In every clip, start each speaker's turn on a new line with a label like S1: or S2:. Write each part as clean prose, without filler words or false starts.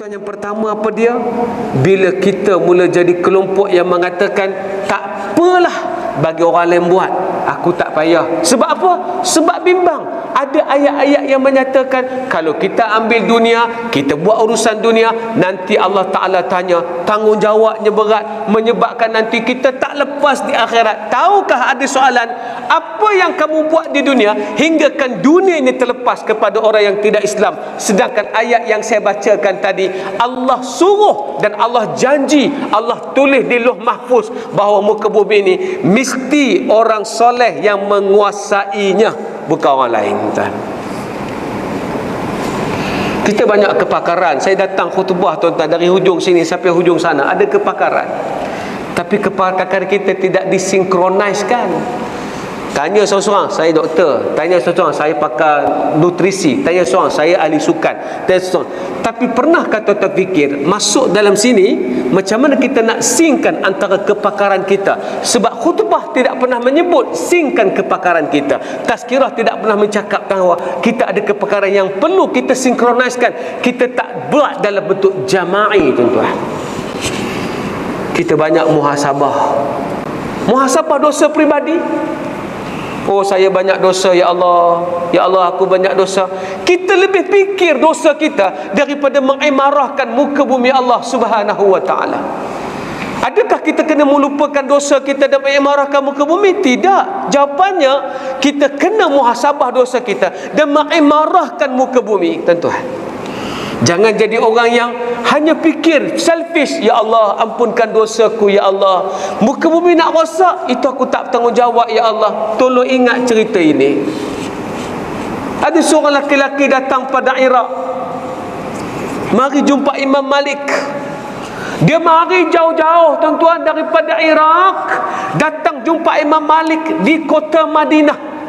S1: Tuan-tuan, yang pertama apa dia? Bila kita mula jadi kelompok yang mengatakan tak apalah bagi orang lain buat, aku tak payah. Sebab apa? Sebab bimbang. Ada ayat-ayat yang menyatakan kalau kita ambil dunia, kita buat urusan dunia, nanti Allah Ta'ala tanya, tanggungjawabnya berat, menyebabkan nanti kita tak lepas di akhirat. Tahukah ada soalan, apa yang kamu buat di dunia hinggakan dunia ini terlepas kepada orang yang tidak Islam? Sedangkan ayat yang saya bacakan tadi, Allah suruh dan Allah janji, Allah tulis di Lauh Mahfuz bahawa muka bumi ini mesti orang soleh yang menguasainya, bukan orang lain. Tuan, kita banyak kepakaran. Saya datang khutbah, tuan-tuan, dari hujung sini sampai hujung sana ada kepakaran, tapi kepakaran kita tidak disinkroniskan. Tanya seorang-seorang, saya doktor. Tanya seorang-seorang, saya pakar nutrisi. Tanya seorang, saya ahli sukan. Tanya seorang. Tapi pernahkah tuan-tuan fikir, masuk dalam sini, macam mana kita nak synckan antara kepakaran kita? Sebab khutbah tidak pernah menyebut synckan kepakaran kita. Tazkirah tidak pernah mencakapkan bahawa kita ada kepakaran yang perlu kita sinkroniskan. Kita tak buat dalam bentuk jama'i, tuan-tuan. Kita banyak muhasabah. Muhasabah dosa peribadi. Oh, saya banyak dosa, ya Allah. Ya Allah, aku banyak dosa. Kita lebih fikir dosa kita daripada mengimarahkan muka bumi Allah Subhanahu wa ta'ala. Adakah kita kena melupakan dosa kita dan mengimarahkan muka bumi? Tidak. Jawapannya, kita kena muhasabah dosa kita dan mengimarahkan muka bumi, tuan-tuan. Jangan jadi orang yang hanya fikir selfish. Ya Allah, ampunkan dosaku, ya Allah. Muka bumi nak rosak, itu aku tak bertanggungjawab, ya Allah. Tolong ingat cerita ini. Ada seorang laki-laki datang pada Iraq, mari jumpa Imam Malik. Dia mari jauh-jauh, tuan-tuan, daripada Iraq, datang jumpa Imam Malik di kota Madinah.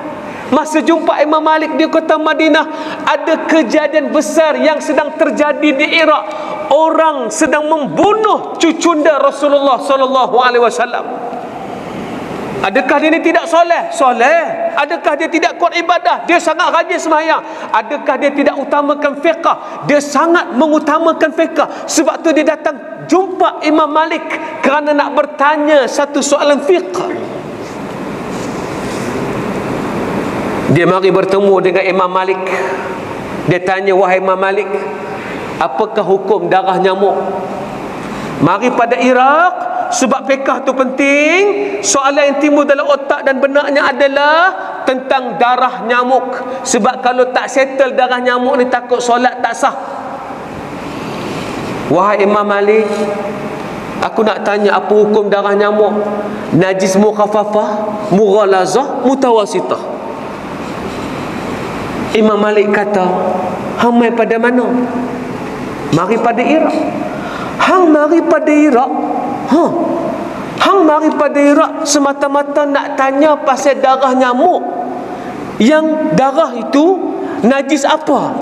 S1: Masa jumpa Imam Malik di kota Madinah, ada kejadian besar yang sedang terjadi di Iraq. Orang sedang membunuh cucunda Rasulullah sallallahu alaihi wasallam. Adakah dia ini tidak soleh? Soleh. Adakah dia tidak kuat ibadah? Dia sangat rajin sembahyang. Adakah dia tidak utamakan fiqh? Dia sangat mengutamakan fiqh. Sebab tu dia datang jumpa Imam Malik kerana nak bertanya satu soalan fiqh. Dia mari bertemu dengan Imam Malik. Dia tanya, wahai Imam Malik, apakah hukum darah nyamuk? Mari pada Iraq, sebab fiqh tu penting. Soalan yang timbul dalam otak dan benaknya adalah tentang darah nyamuk. Sebab kalau tak settle darah nyamuk ni, takut solat tak sah. Wahai Imam Malik, aku nak tanya, apa hukum darah nyamuk? Najis mukhaffafah, mughalazah, mutawasitah? Imam Malik kata, hang mai pada mana? Mari pada Iraq. Hang mari pada Iraq? Hang mari pada Iraq semata-mata nak tanya pasal darah nyamuk. Yang darah itu najis apa?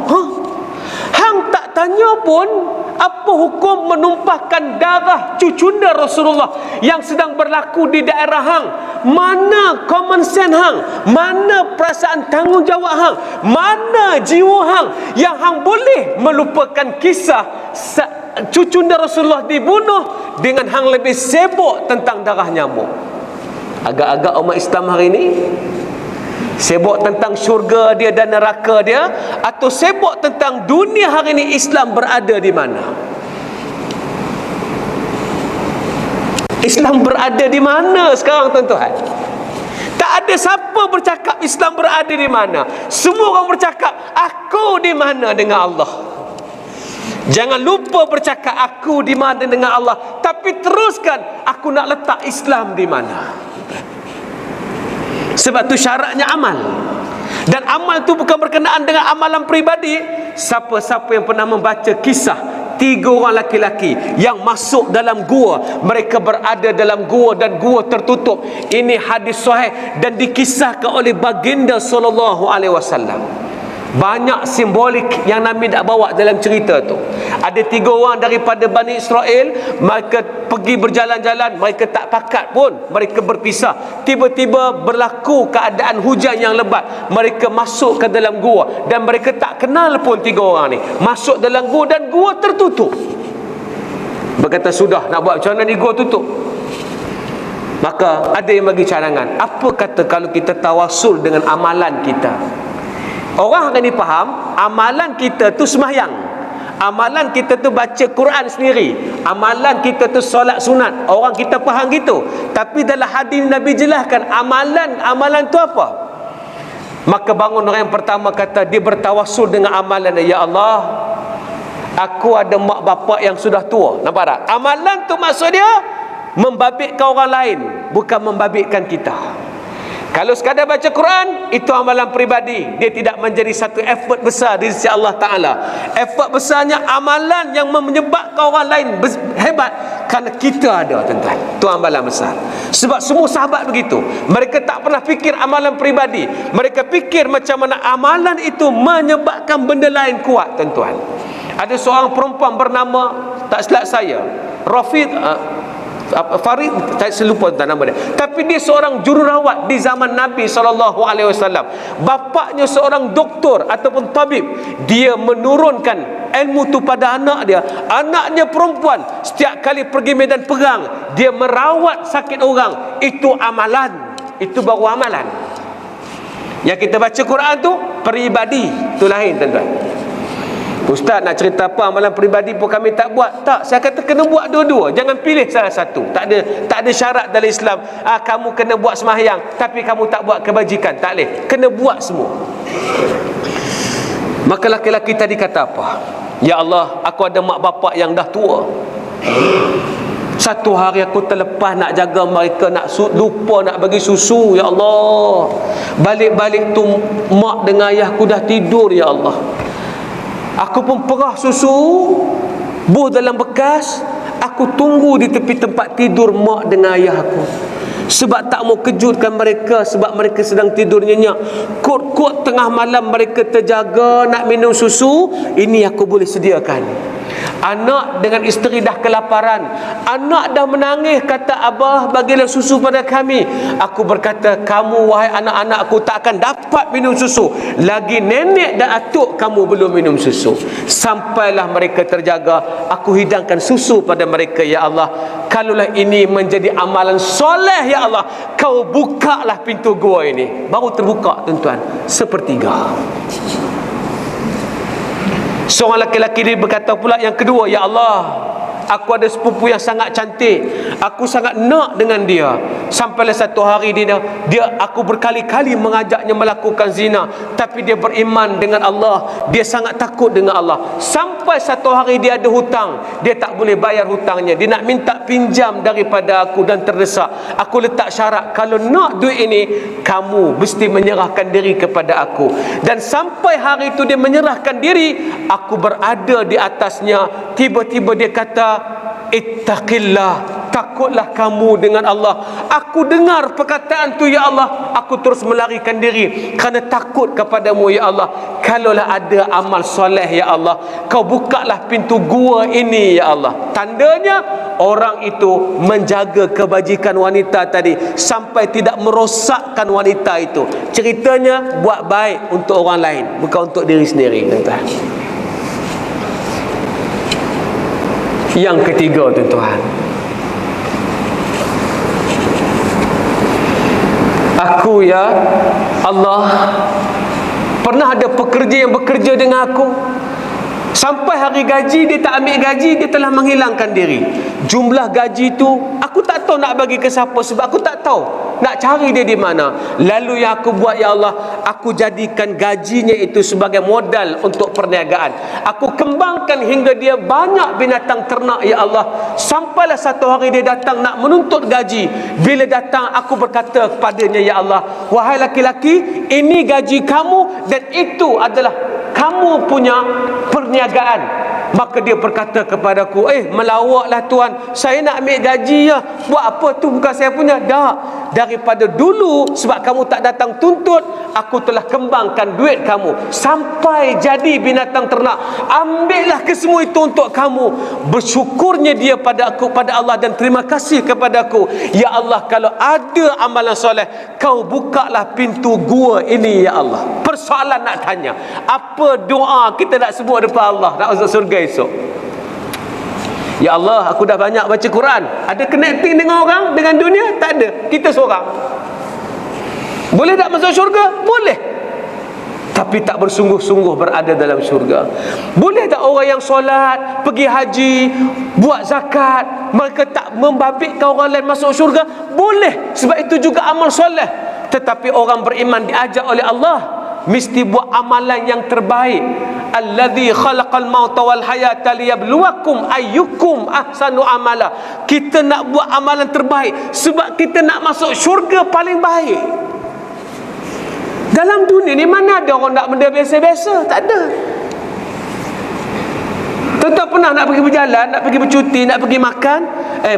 S1: Hang tak tanya pun apa hukum menumpahkan darah cucunda Rasulullah yang sedang berlaku di daerah hang. Mana common sense hang? Mana perasaan tanggungjawab hang? Mana jiwa hang yang hang boleh melupakan kisah cucunda Rasulullah dibunuh dengan hang lebih sibuk tentang darah nyamuk? Agak-agak umat Islam hari ini sibuk tentang syurga dia dan neraka dia, atau sibuk tentang dunia hari ini Islam berada di mana? Islam berada di mana sekarang, tuan-tuan? Tak ada siapa bercakap Islam berada di mana. Semua orang bercakap, aku di mana dengan Allah. Jangan lupa bercakap aku di mana dengan Allah, tapi teruskan, aku nak letak Islam di mana. Sebab tu syaratnya amal. Dan amal tu bukan berkenaan dengan amalan peribadi. Siapa-siapa yang pernah membaca kisah 3 orang laki-laki yang masuk dalam gua, mereka berada dalam gua dan gua tertutup. Ini hadis sahih dan dikisahkan oleh baginda sallallahu alaihi wasallam. Banyak simbolik yang Nabi nak bawa dalam cerita tu. Ada 3 orang daripada Bani Israel, mereka pergi berjalan-jalan, mereka tak pakat pun, mereka berpisah. Tiba-tiba berlaku keadaan hujan yang lebat, mereka masuk ke dalam gua dan mereka tak kenal pun 3 orang ni. Masuk dalam gua dan gua tertutup. Berkata, sudah, nak buat macam mana ni, gua tutup. Maka ada yang bagi cadangan, apa kata kalau kita tawasul dengan amalan kita? Orang akan dipaham, amalan kita tu sembahyang, amalan kita tu baca Quran sendiri, amalan kita tu solat sunat. Orang kita faham gitu. Tapi dalam hadis Nabi jelaskan amalan tu apa? Maka bangun orang yang pertama kata, dia bertawasul dengan amalan, ya Allah, aku ada mak bapak yang sudah tua. Nampak tak? Amalan tu maksud dia membabitkan orang lain, bukan membabitkan kita. Kalau sekadar baca Quran, itu amalan peribadi. Dia tidak menjadi satu effort besar di sisi Allah Ta'ala. Effort besarnya amalan yang menyebabkan orang lain hebat, kerana kita ada, tuan-tuan. Itu amalan besar. Sebab semua sahabat begitu. Mereka tak pernah fikir amalan peribadi. Mereka fikir macam mana amalan itu menyebabkan benda lain kuat, tuan-tuan. Ada seorang perempuan bernama, tak silap saya, Rafid Farid, saya lupa tentang nama dia. Tapi dia seorang jururawat di zaman Nabi SAW. Bapaknya seorang doktor ataupun tabib. Dia menurunkan ilmu tu pada anak dia. Anaknya perempuan, setiap kali pergi medan perang, dia merawat sakit orang. Itu amalan. Itu baru amalan. Yang kita baca Quran tu peribadi, tu lain, tuan-tuan. Ustaz nak cerita apa amalan peribadi pun kami tak buat. Tak, saya kata kena buat dua-dua. Jangan pilih salah satu. Tak ada syarat dalam Islam. Kamu kena buat sembahyang tapi kamu tak buat kebajikan. Tak boleh. Kena buat semua. Maka laki-laki tadi kata apa? Ya Allah, aku ada mak bapak yang dah tua. Satu hari aku terlepas nak jaga mereka, lupa nak bagi susu. Ya Allah, balik-balik tu mak dengan ayahku dah tidur. Ya Allah, aku pun perah susu, buh dalam bekas. Aku tunggu di tepi tempat tidur mak dengan ayah aku. Sebab tak mau kejutkan mereka, sebab mereka sedang tidur nyenyak. Kot-kot tengah malam mereka terjaga nak minum susu. Ini aku boleh sediakan. Anak dengan isteri dah kelaparan. Anak dah menangis, kata, Abah, bagilah susu pada kami. Aku berkata, kamu wahai anak-anak aku tak akan dapat minum susu lagi nenek dan atuk kamu belum minum susu. Sampailah mereka terjaga, aku hidangkan susu pada mereka. Ya Allah, kalaulah ini menjadi amalan soleh, ya Allah, kau bukalah pintu gua ini. Baru terbuka, tuan-tuan, sepertiga. Seorang laki-laki dia berkata pula yang kedua, ya Allah, aku ada sepupu yang sangat cantik, aku sangat nak dengan dia. Sampailah satu hari aku berkali-kali mengajaknya melakukan zina, tapi dia beriman dengan Allah, dia sangat takut dengan Allah. Sampai satu hari dia ada hutang, dia tak boleh bayar hutangnya, dia nak minta pinjam daripada aku dan terdesak. Aku letak syarat, kalau nak duit ini, kamu mesti menyerahkan diri kepada aku. Dan sampai hari itu dia menyerahkan diri, aku berada di atasnya. Tiba-tiba dia kata, ittaqillah, takutlah kamu dengan Allah. Aku dengar perkataan tu, ya Allah, aku terus melarikan diri kerana takut kepadamu, ya Allah. Kalaulah ada amal soleh, ya Allah, kau bukalah pintu gua ini, ya Allah. Tandanya orang itu menjaga kebajikan wanita tadi sampai tidak merosakkan wanita itu. Ceritanya buat baik untuk orang lain, bukan untuk diri sendiri, tuan-tuan. Yang ketiga, tuan-tuan, aku, ya Allah, pernah ada pekerja yang bekerja dengan aku. Sampai hari gaji, dia tak ambil gaji, dia telah menghilangkan diri. Jumlah gaji tu aku tak tahu nak bagi ke siapa, sebab aku tak tahu nak cari dia di mana. Lalu yang aku buat, ya Allah, aku jadikan gajinya itu sebagai modal untuk perniagaan. Aku kembangkan hingga dia banyak binatang ternak, ya Allah. Sampailah satu hari dia datang nak menuntut gaji. Bila datang, aku berkata kepadanya, ya Allah, wahai laki-laki, ini gaji kamu dan itu adalah kamu punya perniagaan. Maka dia berkata kepadaku, melawaklah tuan, saya nak ambil gaji ya. Buat apa tu, bukan saya punya. Tak, daripada dulu sebab kamu tak datang tuntut, aku telah kembangkan duit kamu sampai jadi binatang ternak. Ambillah kesemua itu untuk kamu. Bersyukurnya dia pada aku, pada Allah, dan terima kasih kepada aku. Ya Allah, kalau ada amalan soleh, kau bukalah pintu gua ini ya Allah. Persoalan nak tanya, apa doa kita nak sebut depan Allah nak masuk surga esok? Ya Allah, aku dah banyak baca Quran. Ada connecting dengan orang, dengan dunia? Tak ada. Kita seorang. Boleh tak masuk syurga? Boleh. Tapi tak bersungguh-sungguh berada dalam syurga. Boleh tak orang yang solat, pergi haji, buat zakat, mereka tak membabitkan orang lain masuk syurga? Boleh. Sebab itu juga amal soleh. Tetapi orang beriman diajak oleh Allah mesti buat amalan yang terbaik. Allazi khalaqal mauta wal hayata liyabluwakum ayyukum ahsanu amala. Kita nak buat amalan terbaik sebab kita nak masuk syurga paling baik. Dalam dunia ni mana ada orang nak benda biasa-biasa? Tak ada. Tuan-tuan pernah nak pergi berjalan, nak pergi bercuti, nak pergi makan,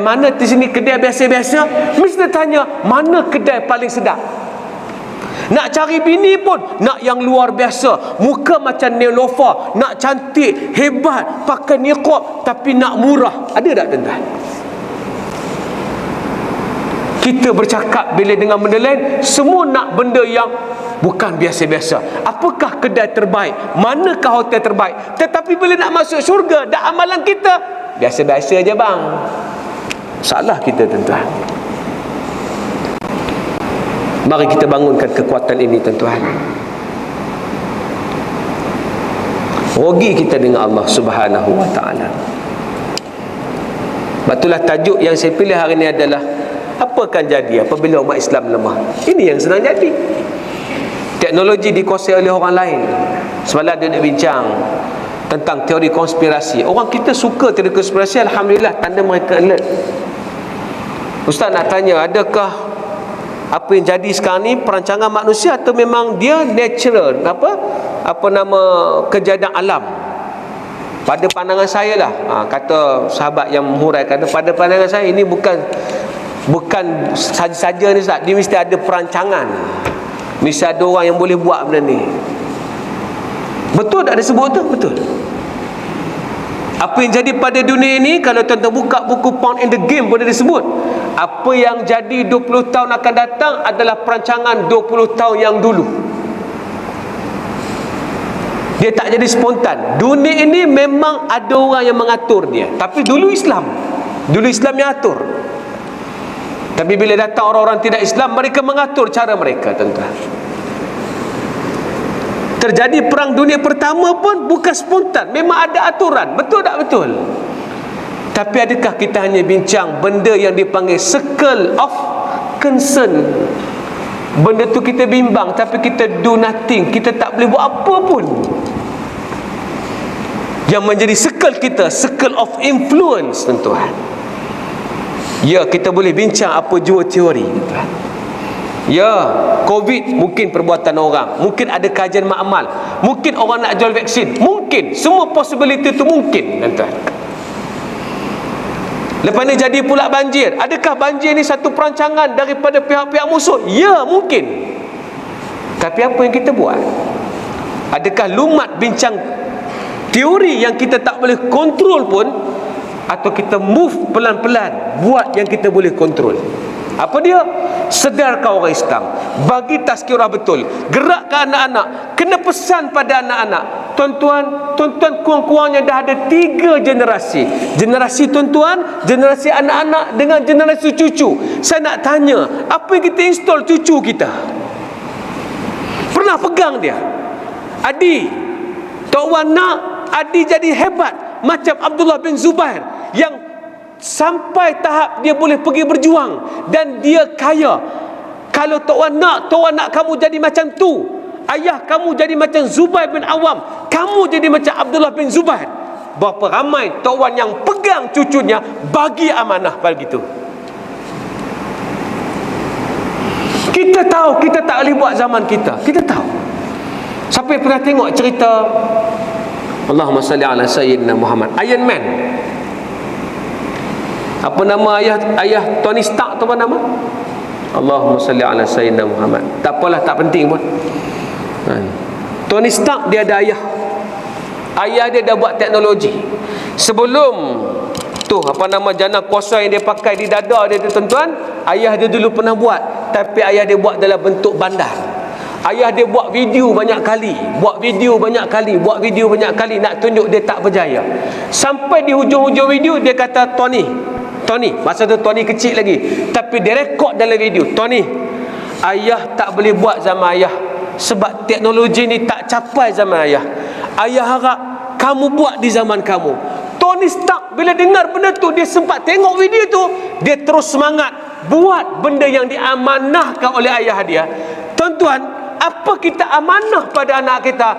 S1: mana di sini kedai biasa-biasa? Mesti tanya, mana kedai paling sedap? Nak cari bini pun nak yang luar biasa, muka macam Nelofa, nak cantik, hebat, pakai niqab, tapi nak murah. Ada tak tuan-tuan? Kita bercakap bila dengan benda lain, semua nak benda yang bukan biasa-biasa. Apakah kedai terbaik? Manakah hotel terbaik? Tetapi bila nak masuk syurga, dah amalan kita biasa-biasa je bang. Salah kita tuan-tuan. Mari kita bangunkan kekuatan ini tuan-tuan. Rugi kita dengan Allah Subhanahu wa ta'ala. Batulah tajuk yang saya pilih hari ini adalah, apa akan jadi apabila umat Islam lemah? Ini yang senang jadi. Teknologi dikuasai oleh orang lain. Semalam dia nak bincang tentang teori konspirasi. Orang kita suka teori konspirasi, alhamdulillah, tanda mereka alert. Ustaz nak tanya, adakah apa yang jadi sekarang ni perancangan manusia atau memang dia natural, apa nama kejadian alam? Pada pandangan saya lah, kata sahabat yang menghuraikan, pada pandangan saya ini bukan saja-saja ni Ustaz, dia mesti ada perancangan, mesti ada orang yang boleh buat benda ni. Betul tak dia sebut tu? Betul. Apa yang jadi pada dunia ini, kalau tuan-tuan buka buku Pound in the Game boleh disebut, apa yang jadi 20 tahun akan datang adalah perancangan 20 tahun yang dulu. Dia tak jadi spontan. Dunia ini memang ada orang yang mengatur dia. Tapi dulu Islam yang atur. Tapi bila datang orang-orang tidak Islam, mereka mengatur cara mereka tuan-tuan. Terjadi perang dunia pertama pun bukan spontan, memang ada aturan. Betul tak betul? Tapi adakah kita hanya bincang benda yang dipanggil circle of concern? Benda tu kita bimbang, tapi kita do nothing, kita tak boleh buat apa pun. Yang menjadi circle kita, circle of influence tuan-tuan. Ya, kita boleh bincang apa jua teori tuan. Ya, COVID mungkin perbuatan orang, mungkin ada kajian makmal, mungkin orang nak jual vaksin, mungkin, semua possibility itu mungkin tuan-tuan. Lepas ni jadi pula banjir. Adakah banjir ni satu perancangan daripada pihak-pihak musuh? Ya, mungkin. Tapi apa yang kita buat? Adakah lumat bincang teori yang kita tak boleh kontrol pun, atau kita move pelan-pelan buat yang kita boleh kontrol? Apa dia? Sedarkan orang Islam, bagi tazkirah betul, gerakkan anak-anak, kena pesan pada anak-anak. Tuan-tuan kurang-kurangnya dah ada 3 generasi. Generasi tuan-tuan, generasi anak-anak dengan generasi cucu. Saya nak tanya, apa yang kita install cucu kita? Pernah pegang dia? Adi, Tok Wan nak Adi jadi hebat macam Abdullah bin Zubair, yang sampai tahap dia boleh pergi berjuang dan dia kaya. Kalau Tok Wan nak kamu jadi macam tu, ayah kamu jadi macam Zubair bin Awam, kamu jadi macam Abdullah bin Zubair. Berapa ramai Tok Wan yang pegang cucunya, bagi amanah begitu. Kita tahu kita tak boleh buat zaman kita. Kita tahu. Siapa yang pernah tengok cerita Allahumma salli ala Sayyidina Muhammad. Iron Man. Apa nama ayah Tony Stark tu, apa nama? Allahumma salli ala Sayyidina Muhammad. Tak apalah, tak penting pun. Tony Stark dia ada ayah. Ayah dia dah buat teknologi. Sebelum tu apa nama jana kuasa yang dia pakai di dada dia tu tuan-tuan, ayah dia dulu pernah buat, tapi ayah dia buat dalam bentuk bandar. Ayah dia buat video banyak kali, buat video banyak kali nak tunjuk dia tak berjaya. Sampai di hujung-hujung video dia kata Tony, masa tu Tony kecil lagi, tapi dia rekod dalam video, Tony, ayah tak boleh buat zaman ayah sebab teknologi ni tak capai zaman ayah. Ayah harap kamu buat di zaman kamu. Tony Stark bila dengar benda tu, dia sempat tengok video tu, dia terus semangat buat benda yang diamanahkan oleh ayah dia. Tuan-tuan, apa kita amanah pada anak kita?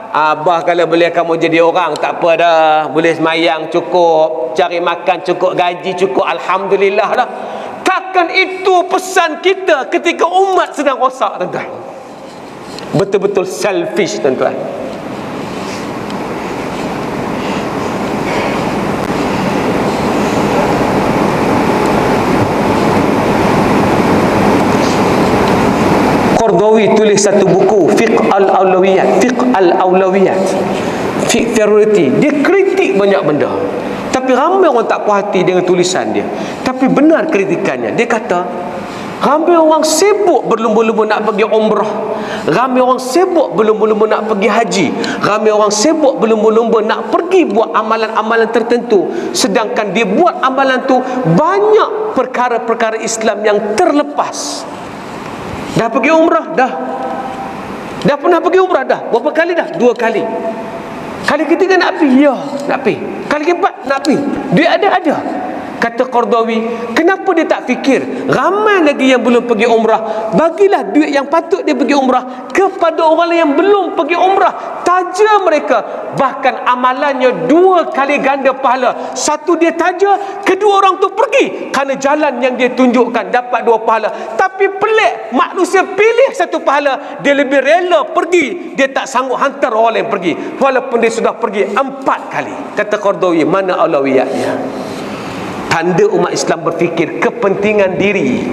S1: Abah kalau boleh kamu jadi orang, tak apa dah, boleh semayang cukup, cari makan cukup, gaji cukup, alhamdulillah dah. Takkan itu pesan kita ketika umat sedang rosak, tuan-tuan? Betul-betul selfish, tuan-tuan. Qardawi tulis satu buku, Fiqh al-Awlawiyat, Fiqh priority. Dia kritik banyak benda, tapi ramai orang tak puas hati dengan tulisan dia. Tapi benar kritikannya. Dia kata ramai orang sibuk berlumba-lumba nak pergi umrah, ramai orang sibuk berlumba-lumba nak pergi haji, ramai orang sibuk berlumba-lumba nak pergi buat amalan-amalan tertentu, sedangkan dia buat amalan tu banyak perkara-perkara Islam yang terlepas. Dah pergi umrah? Dah pernah pergi umrah? Dah. Berapa kali dah? 2 kali. Kali ketiga nak pergi? Ya, nak pergi. Kali keempat nak pergi. Duit ada. Kata Qardawi, kenapa dia tak fikir ramai lagi yang belum pergi umrah? Bagilah duit yang patut dia pergi umrah kepada orang yang belum pergi umrah. Taja mereka. Bahkan amalannya 2 kali ganda pahala. Satu dia taja, kedua orang tu pergi kerana jalan yang dia tunjukkan dapat 2 pahala. Tapi pelik, manusia pilih 1 pahala, dia lebih rela pergi, dia tak sanggup hantar orang lain pergi walaupun dia sudah pergi 4 kali. Kata Qardawi, mana aulawiyatnya? Tanda umat Islam berfikir kepentingan diri,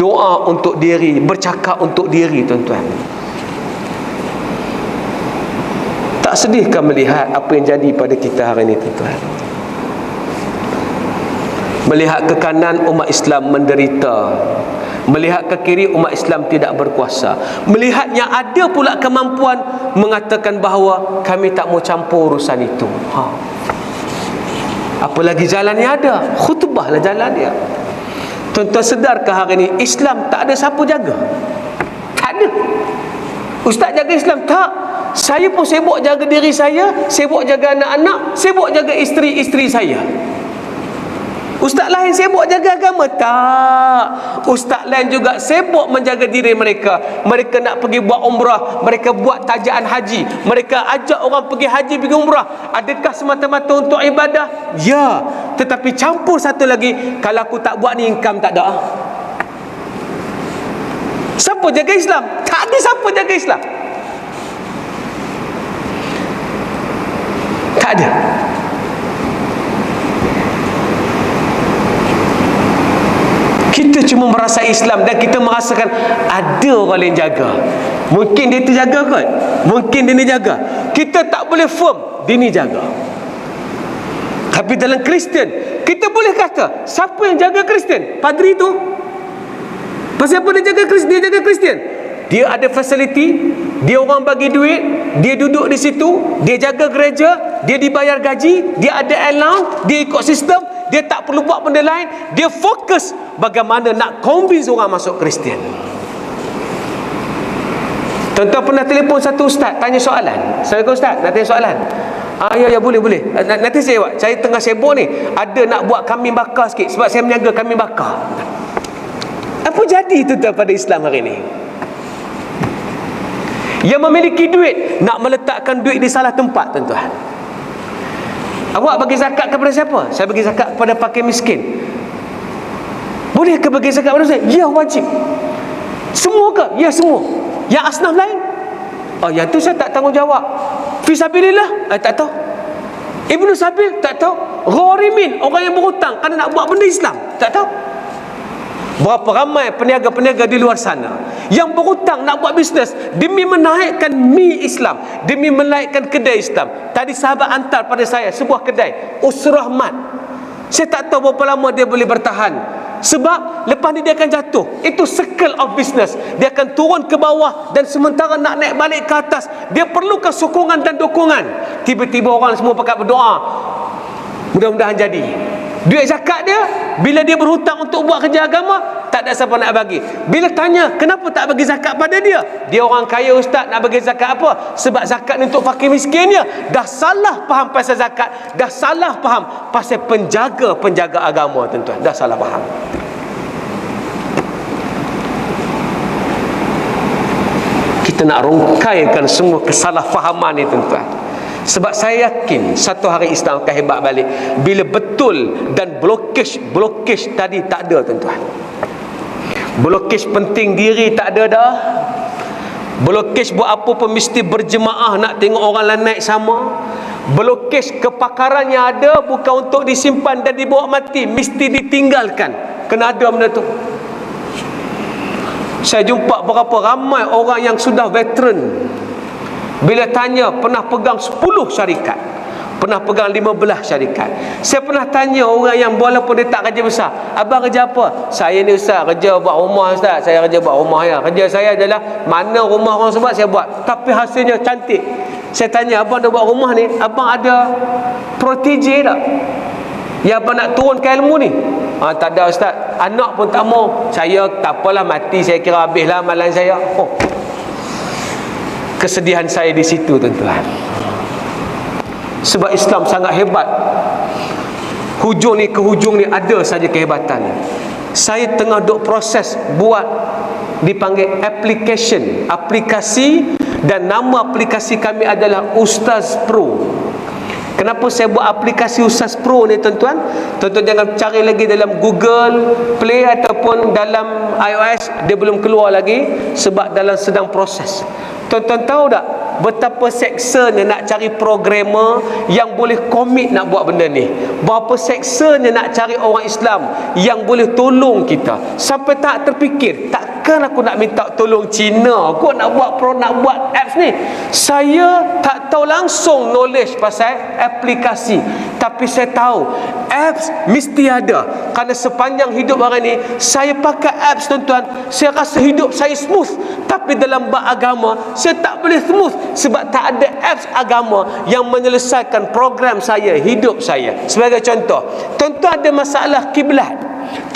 S1: doa untuk diri, bercakap untuk diri, tuan-tuan. Tak sedihkah melihat apa yang jadi pada kita hari ini, tuan-tuan? Melihat ke kanan umat Islam menderita, melihat ke kiri umat Islam tidak berkuasa, melihat yang ada pula kemampuan mengatakan bahawa kami tak mau campur urusan itu. Apalagi jalan yang ada, khutbahlah jalan dia. Tuan-tuan, sedarkah hari ini Islam tak ada siapa jaga? Tak ada. Ustaz jaga Islam? Tak. Saya pun sibuk jaga diri saya, sibuk jaga anak-anak, sibuk jaga isteri-isteri saya. Ustaz lain sibuk jaga agama? Tak. Ustaz lain juga sibuk menjaga diri mereka. Mereka nak pergi buat umrah, mereka buat tajaan haji, mereka ajak orang pergi haji, pergi umrah. Adakah semata-mata untuk ibadah? Ya. Tetapi campur satu lagi, kalau aku tak buat ni, income tak ada. Siapa jaga Islam? Tak ada siapa jaga Islam. Tak ada. Kita cuma merasai Islam dan kita merasakan ada orang lain jaga. Mungkin dia terjaga kot, mungkin dia ni jaga. Kita tak boleh firm dia ni jaga. Tapi dalam Kristian, kita boleh kata siapa yang jaga Kristian? Padri tu. Pasal apa dia jaga Kristian? Dia jaga Kristian. Dia ada fasiliti, dia orang bagi duit, dia duduk di situ, dia jaga gereja, dia dibayar gaji, dia ada allowance, dia ikut sistem, dia tak perlu buat benda lain, dia fokus bagaimana nak convince orang masuk Kristian. Tuan-tuan pernah telefon satu ustaz tanya soalan. Assalamualaikum ustaz, nak tanya soalan. Ya boleh. Nanti saya tengah sibuk ni, ada nak buat kambing bakar sikit sebab saya meniaga kambing bakar. Apa jadi tuan-tuan pada Islam hari ni? Yang memiliki duit nak meletakkan duit di salah tempat, tuan-tuan. Awak bagi zakat kepada siapa? Saya bagi zakat kepada fakir miskin. Boleh ke bagi zakat kepada saya? Ya, wajib. Semua ke? Ya, semua. Yang asnaf lain? Yang tu saya tak tanggungjawab. Fisabilillah, tak tahu. Ibnu Sabil, tak tahu. Gharimin, orang yang berhutang kerana nak buat benda Islam, tak tahu. Berapa ramai peniaga-peniaga di luar sana yang berhutang nak buat bisnes demi menaikkan mi Islam, demi menaikkan kedai Islam. Tadi sahabat hantar pada saya sebuah kedai Usrahmat. Saya tak tahu berapa lama dia boleh bertahan, sebab lepas ni dia akan jatuh. Itu circle of business. Dia akan turun ke bawah, dan sementara nak naik balik ke atas, dia perlukan sokongan dan dukungan. Tiba-tiba orang semua pakat berdoa, mudah-mudahan jadi. Duit zakat dia, bila dia berhutang untuk buat kerja agama, tak ada siapa nak bagi. Bila tanya kenapa tak bagi zakat pada dia, dia orang kaya ustaz, nak bagi zakat apa? Sebab zakat ni untuk fakir miskin dia. Dah salah faham pasal zakat, dah salah faham pasal penjaga agama, tuan-tuan. Dah salah faham. Kita nak rungkaikan semua kesalahfahaman ni, tuan-tuan. Sebab saya yakin satu hari Islam akan hebat balik bila betul dan blokej tadi tak ada, tuan-tuan. Blokej penting diri tak ada dah. Blokej buat apa pun mesti berjemaah nak tengok orang lain naik sama. Blokej kepakaran yang ada bukan untuk disimpan dan dibawa mati, mesti ditinggalkan. Kena ada benda tu. Saya jumpa berapa ramai orang yang sudah veteran, bila tanya pernah pegang 10 syarikat, pernah pegang 15 syarikat. Saya pernah tanya orang yang walaupun dia tak kerja besar, abang kerja apa? Saya ni ustaz, kerja buat rumah ustaz. Saya kerja buat rumah ya. Kerja saya adalah mana rumah orang sebab saya buat, tapi hasilnya cantik. Saya tanya, abang dah buat rumah ni, abang ada protege tak? Ya abang nak turunkan ilmu ni? Tak ada ustaz. Anak pun tak mau. Saya tak apalah, mati saya kira habislah amalan saya. Kesedihan saya di situ, tuan-tuan. Sebab Islam sangat hebat. Hujung ni ke hujung ni ada saja kehebatan. Saya tengah duk proses buat dipanggil aplikasi, dan nama aplikasi kami adalah Ustaz Pro. Kenapa saya buat aplikasi Ustaz Pro ni, tuan-tuan? Tuan-tuan jangan cari lagi dalam Google Play ataupun dalam iOS, dia belum keluar lagi sebab dalam sedang proses. Tuan-tuan tahu tak betapa seksanya nak cari programmer yang boleh komit nak buat benda ni? Berapa seksanya nak cari orang Islam yang boleh tolong kita? Sampai tak terfikir, takkan aku nak minta tolong Cina aku nak buat apps ni. Saya tak tahu langsung knowledge pasal aplikasi, tapi saya tahu apps mesti ada. Kerana sepanjang hidup hari ni saya pakai apps, tuan-tuan, saya rasa hidup saya smooth. Tapi dalam bab agama saya tak boleh smooth, sebab tak ada apps agama yang menyelesaikan program saya, hidup saya. Sebagai contoh, tuan-tuan ada masalah kiblat,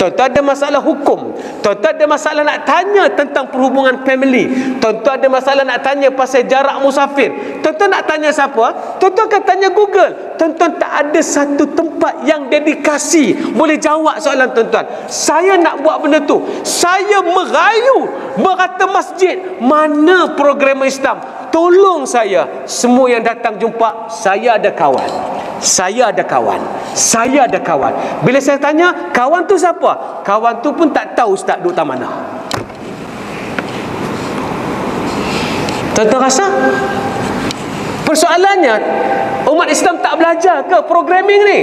S1: tuan-tuan ada masalah hukum, tuan-tuan ada masalah nak tanya tentang perhubungan family, tuan-tuan ada masalah nak tanya pasal jarak musafir, tuan-tuan nak tanya siapa? Tuan-tuan akan tanya Google. Tuan-tuan tak ada satu tempat yang dedikasi boleh jawab soalan tuan-tuan. Saya nak buat benda tu, saya merayu merata masjid, mana program Islam, tolong saya. Semua yang datang jumpa, saya ada kawan, saya ada kawan, saya ada kawan. Bila saya tanya, kawan tu siapa? Kawan tu pun tak tahu ustaz duduk tak mana. Tuan-tuan rasa? Persoalannya, umat Islam tak belajar ke programming ni?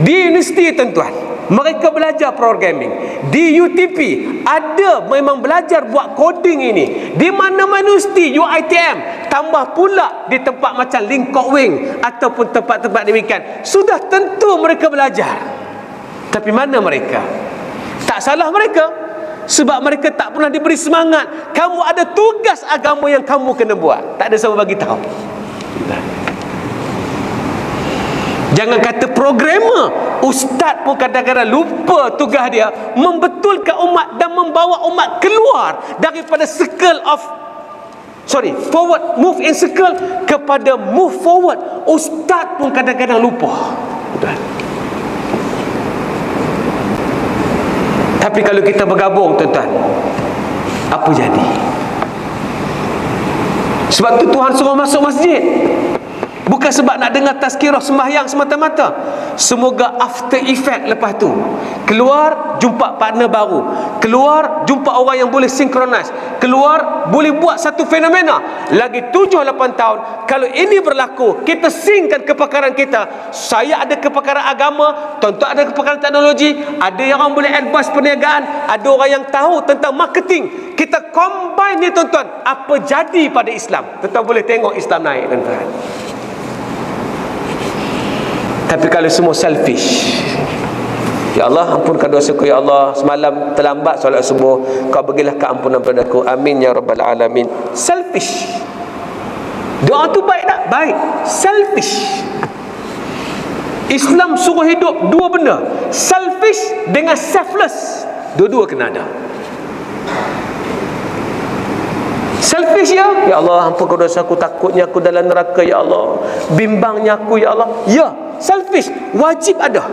S1: Di universiti, tuan-tuan, mereka belajar programming. Di UTP ada memang belajar buat coding ini. Di mana-mana universiti UiTM, tambah pula di tempat macam Ling Kok Wing ataupun tempat-tempat demikian, sudah tentu mereka belajar. Tapi mana mereka? Tak salah mereka, sebab mereka tak pernah diberi semangat. Kamu ada tugas agama yang kamu kena buat. Tak ada siapa bagi tahu. Jangan kata programmer, ustaz pun kadang-kadang lupa tugas dia membetulkan umat dan membawa umat keluar daripada move in circle kepada move forward. Ustaz pun kadang-kadang lupa. Tapi kalau kita bergabung, tuan-tuan, apa jadi? Sebab tu Tuhan suruh masuk masjid. Bukan sebab nak dengar tazkirah sembahyang semata-mata. Semoga after effect lepas tu, keluar jumpa partner baru, keluar jumpa orang yang boleh synchronize, keluar boleh buat satu fenomena. Lagi 7-8 tahun kalau ini berlaku, kita synckan kepakaran kita. Saya ada kepakaran agama, tuan-tuan ada kepakaran teknologi, ada yang orang boleh advance perniagaan, ada orang yang tahu tentang marketing. Kita combine ni tuan-tuan, apa jadi pada Islam? Tuan-tuan boleh tengok Islam naik tuan-tuan. Tapi kalau semua selfish, ya Allah ampunkan dosaku, ya Allah semalam terlambat solat subuh, kau bagilah keampunan padaku, amin ya rabbal alamin. Selfish. Doa tu baik tak? Baik. Selfish. Islam suruh hidup dua benda, selfish dengan selfless. Dua-dua kena ada. Selfish ya Allah ampunkan dosaku, takutnya aku dalam neraka ya Allah, bimbangnya aku ya Allah. Ya, selfish wajib ada,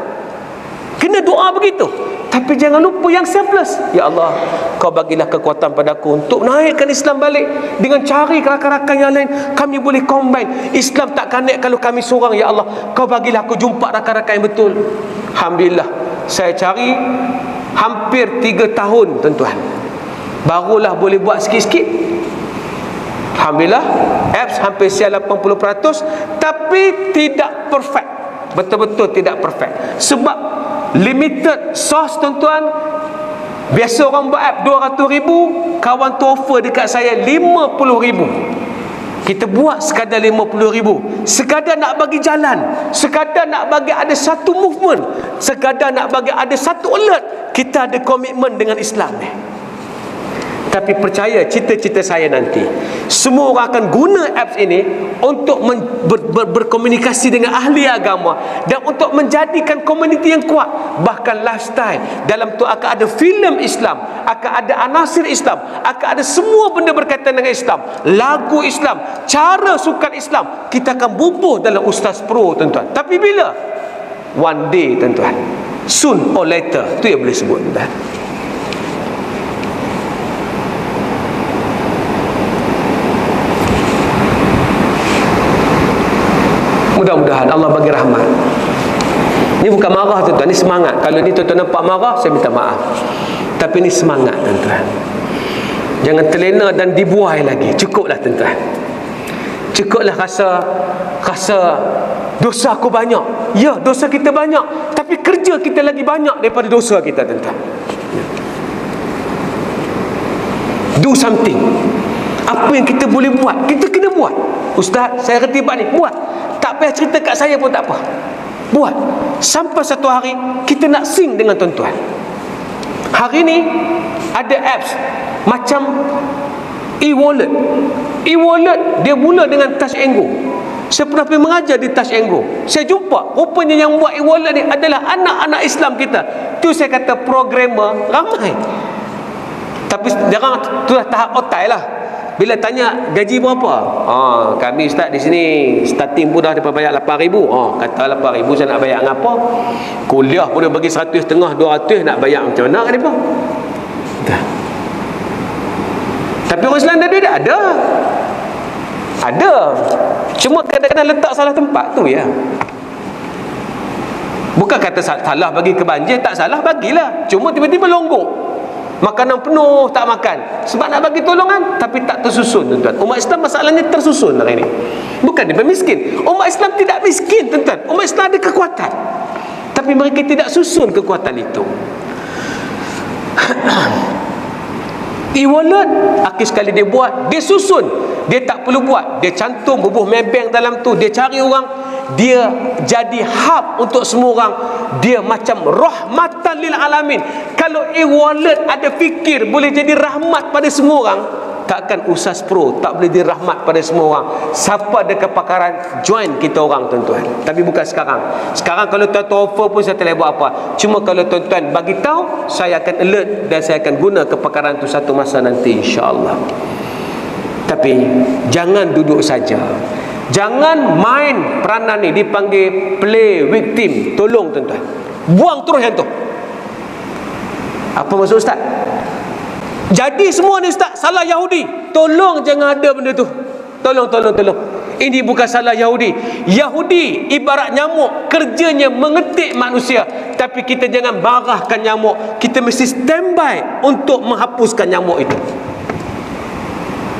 S1: kena doa begitu. Tapi jangan lupa yang selfless. Ya Allah, kau bagilah kekuatan padaku untuk naikkan Islam balik dengan cari rakan-rakan yang lain. Kami boleh combine. Islam takkan naik kalau kami seorang. Ya Allah, kau bagilah aku jumpa rakan-rakan yang betul. Alhamdulillah, saya cari hampir 3 tahun tuan-tuan, barulah boleh buat sikit-sikit. Alhamdulillah, apps hampir siap 80%, tapi tidak perfect. Betul-betul tidak perfect. Sebab limited source tuan-tuan. Biasa orang buat app 200,000, kawan tu offer dekat saya 50,000. Kita buat sekadar 50,000, sekadar nak bagi jalan, sekadar nak bagi ada satu movement, sekadar nak bagi ada satu alert. Kita ada komitmen dengan Islam ni. Tapi percaya, cita-cita saya nanti semua orang akan guna apps ini untuk berkomunikasi dengan ahli agama dan untuk menjadikan komuniti yang kuat. Bahkan lifestyle dalam tu akan ada filem Islam, akan ada anasir Islam, akan ada semua benda berkaitan dengan Islam, lagu Islam, cara sukan Islam. Kita akan bubuh dalam Ustaz Pro tuan-tuan. Tapi bila? One day tuan-tuan, soon or later, tu yang boleh sebut tuan-tuan. Mudah-mudahan Allah bagi rahmat. Ini bukan marah tuan-tuan, ini semangat. Kalau ni tuan-tuan nampak marah, saya minta maaf. Tapi ini semangat tuan-tuan. Jangan terlena dan dibuai lagi. Cukuplah tuan-tuan. Cukuplah rasa dosa aku banyak. Ya, dosa kita banyak, tapi kerja kita lagi banyak daripada dosa kita tuan-tuan. Do something. Apa yang kita boleh buat, kita kena buat. Ustaz, saya reti buat ni, buat. Tak payah cerita kat saya pun tak apa, buat. Sampai satu hari kita nak sync dengan tuan-tuan. Hari ni ada apps macam e-wallet. E-wallet dia mula dengan Touch and Go. Saya pernah pergi mengajar di Touch and Go. Saya jumpa rupanya yang buat e-wallet ni adalah anak-anak Islam kita. Tu saya kata programmer ramai. Tapi jangan tu dah tahap otai lah. Bila tanya gaji berapa? Kami Ustaz di sini starting pun dah dapat bayar 8,000. Kata 8,000 saya nak bayar ngapa? Kuliah pun dia bagi 150, 200 nak bayar macam mana kan depa? Tapi orang Islam dah ada. Ada. Cuma kadang-kadang letak salah tempat tu ya. Bukan kata salah bagi ke banjir, tak salah bagilah. Cuma tiba-tiba longgok. Makanan penuh tak makan sebab nak bagi tolongan tapi tak tersusun tuan-tuan. Umat Islam masalahnya tersusun hari ini. Bukan dia miskin. Umat Islam tidak miskin tuan-tuan. Umat Islam ada kekuatan, tapi mereka tidak susun kekuatan itu. E-wallet akhir sekali dia buat, dia susun. Dia tak perlu buat, dia cantum bubuh Maybank dalam tu, dia cari orang, dia jadi hub untuk semua orang. Dia macam rahmatan lil alamin. Kalau e-wallet ada fikir boleh jadi rahmat pada semua orang, takkan Ustaz Pro tak boleh jadi rahmat pada semua orang. Siapa ada kepakaran, join kita orang tuan-tuan. Tapi bukan sekarang. Sekarang kalau tuan-tuan offer pun saya tak boleh buat apa. Cuma kalau tuan-tuan bagi tahu, saya akan alert dan saya akan guna kepakaran tu satu masa nanti insya-Allah. Tapi jangan duduk saja. Jangan main peranan ni dipanggil play victim. Tolong tuan-tuan, buang terus yang tu. Apa maksud Ustaz? Jadi semua ni Ustaz salah Yahudi. Tolong jangan ada benda tu. Tolong. Ini bukan salah Yahudi. Yahudi ibarat nyamuk, kerjanya mengetik manusia. Tapi kita jangan marahkan nyamuk. Kita mesti standby untuk menghapuskan nyamuk itu.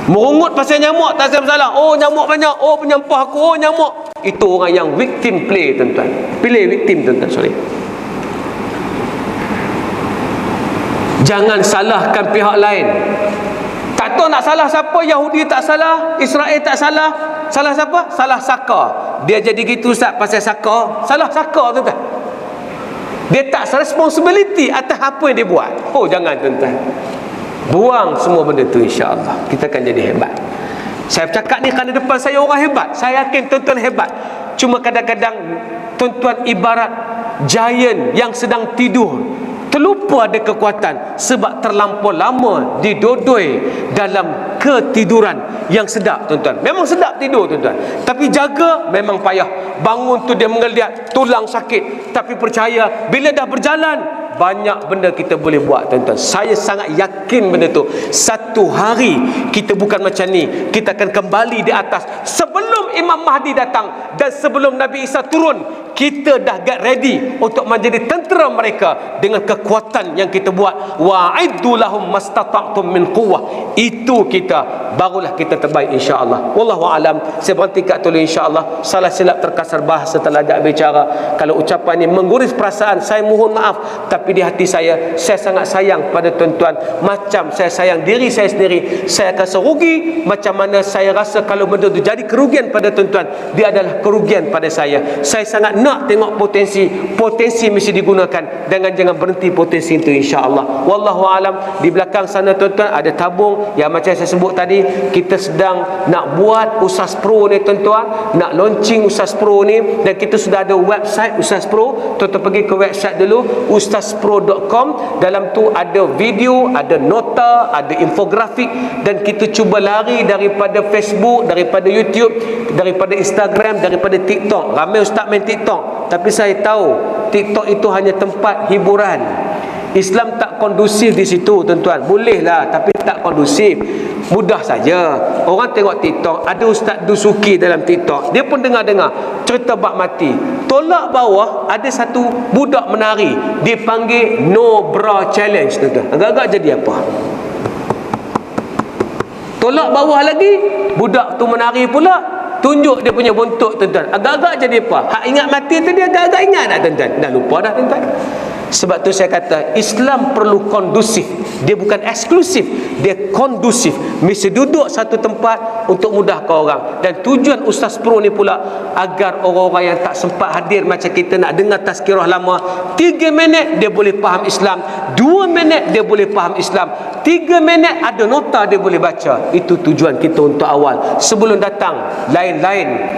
S1: Merungut pasal nyamuk tak ada masalah. Oh, nyamuk banyak. Oh, penyampah aku. Oh, nyamuk. Itu orang yang victim play, tuan-tuan. Pilih victim, tuan-tuan. Sorry. Jangan salahkan pihak lain. Tak tahu nak salah siapa. Yahudi tak salah, Israel tak salah. Salah siapa? Salah Saka. Dia jadi gitu Ustaz pasal Saka. Salah Saka, tuan-tuan. Dia tak responsibility atas apa yang dia buat. Oh, jangan, tuan-tuan. Buang semua benda tu, insya-Allah kita akan jadi hebat. Saya bercakap ni kerana depan saya orang hebat. Saya yakin tuan-tuan hebat. Cuma kadang-kadang tuan-tuan ibarat giant yang sedang tidur, terlupa ada kekuatan sebab terlampau lama didodoi dalam ketiduran yang sedap, tuan-tuan. Memang sedap tidur, tuan-tuan, tapi jaga memang payah. Bangun tu dia menggeliat, tulang sakit. Tapi percaya, bila dah berjalan, banyak benda kita boleh buat, tuan-tuan. Saya sangat yakin benda tu. Satu hari kita bukan macam ni, kita akan kembali di atas. Sebelum Imam Mahdi datang dan sebelum Nabi Isa turun, kita dah get ready untuk menjadi tentera mereka dengan kekuatan yang kita buat. Wa'iddu lahum mastata'tum min quwwah. Itu kita, barulah kita terbaik, insya-Allah. Wallahu alam. Saya berhenti kat dulu, insya-Allah. Salah silap terkasar bahasa telah ajak bicara. Kalau ucapan ini mengguris perasaan, saya mohon maaf. Tapi di hati saya sangat sayang pada tuan-tuan. Macam saya sayang diri saya sendiri, saya akan serugi. Macam mana saya rasa kalau benda itu jadi kerugian pada tuan-tuan, dia adalah kerugian pada saya. Saya sangat nak tengok potensi mesti digunakan. Jangan berhenti potensi itu, insya-Allah. Wallahu alam. Di belakang sana, tuan-tuan, ada tabung yang macam saya sebut tadi. Kita sedang nak buat Ustaz Pro ni, tuan-tuan, nak launching Ustaz Pro ni, dan kita sudah ada website Ustaz Pro. Tuan-tuan pergi ke website dulu, ustazpro.com. Dalam tu ada video, ada nota, ada infografik, dan kita cuba lari daripada Facebook, daripada YouTube, daripada Instagram, daripada TikTok. Ramai ustaz main TikTok, tapi saya tahu TikTok itu hanya tempat hiburan. Islam tak kondusif di situ, tuan-tuan. Bolehlah, tapi tak kondusif. Mudah saja. Orang tengok TikTok, ada ustaz dusuki dalam TikTok, dia pun dengar-dengar cerita bak mati. Tolak bawah ada satu budak menari, dia panggil no bra challenge, tuan-tuan. Agak-agak jadi apa? Tolak bawah lagi, budak tu menari pula, tunjuk dia punya bontot, tuan-tuan. Agak-agak jadi apa? Hak ingat mati tu dia agak-agak ingat dah, tuan-tuan. Dah lupa dah, tuan-tuan. Sebab tu saya kata Islam perlu kondusif. Dia bukan eksklusif, dia kondusif. Mesti duduk satu tempat untuk mudahkan orang. Dan tujuan Ustaz Pro ni pula agar orang-orang yang tak sempat hadir macam kita nak dengar tazkirah lama, 3 minit dia boleh faham Islam, 2 minit dia boleh faham Islam, 3 minit ada nota dia boleh baca. Itu tujuan kita untuk awal. Sebelum datang lain-lain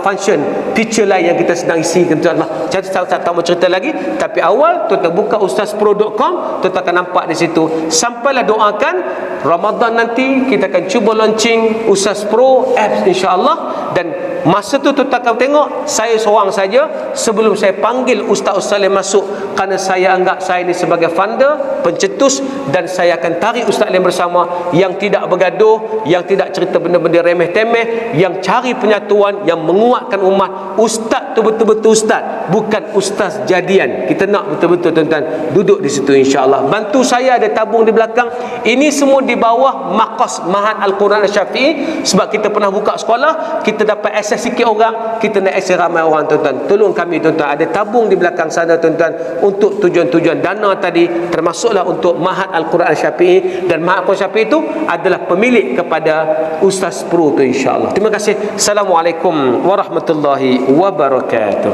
S1: function teacher lain yang kita sedang isi, tuan-tuan. Jadi saya tak mau cerita lagi, tapi awal tuan-tuan buka ustazpro.com, tuan-tuan akan nampak di situ. Sampailah doakan Ramadan nanti kita akan cuba launching Ustaz Pro apps, insya-Allah. Dan masa tu tuan-tuan akan tengok saya seorang saja sebelum saya panggil ustaz-ustaz lain masuk, kerana saya anggap saya ni sebagai funder, pencetus, dan saya akan tarik ustaz lain bersama yang tidak bergaduh, yang tidak cerita benda-benda remeh-temeh, yang cari penyatuan, yang menguatkan umat. Ustaz tu betul-betul ustaz, bukan ustaz jadian. Kita nak betul-betul, tuan-tuan, duduk di situ, insya-Allah. Bantu saya, ada tabung di belakang. Ini semua di bawah Maqas Mahat Al-Quran Al-Syafi'i. Sebab kita pernah buka sekolah, kita dapat akses sikit orang, kita nak akses ramai orang, tuan-tuan. Tolong kami, tuan-tuan. Ada tabung di belakang sana, tuan-tuan, untuk tujuan-tujuan dana tadi, termasuklah untuk Mahat Al-Quran Al-Syafi'i. Dan Mahat Al-Quran Al-Syafi'i itu adalah pemilik kepada Ustaz Pro tu, insya-Allah. Terima kasih. Assalamualaikum warahmatullahi wabarakatuh.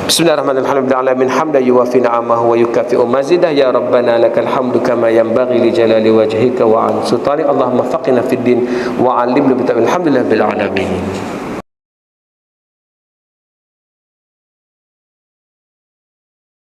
S1: Bismillahirrahmanirrahim. Alhamdulillahi hamdan yuwafi ni'amahu wa yukafi'u mazidah. Ya Rabbana lakal hamdu kama yanbaghi li jalali wajhika wa an sultani. Allahumma faqina fid din wa 'allimna bi ta'wil. Alhamdulillah bil alamin.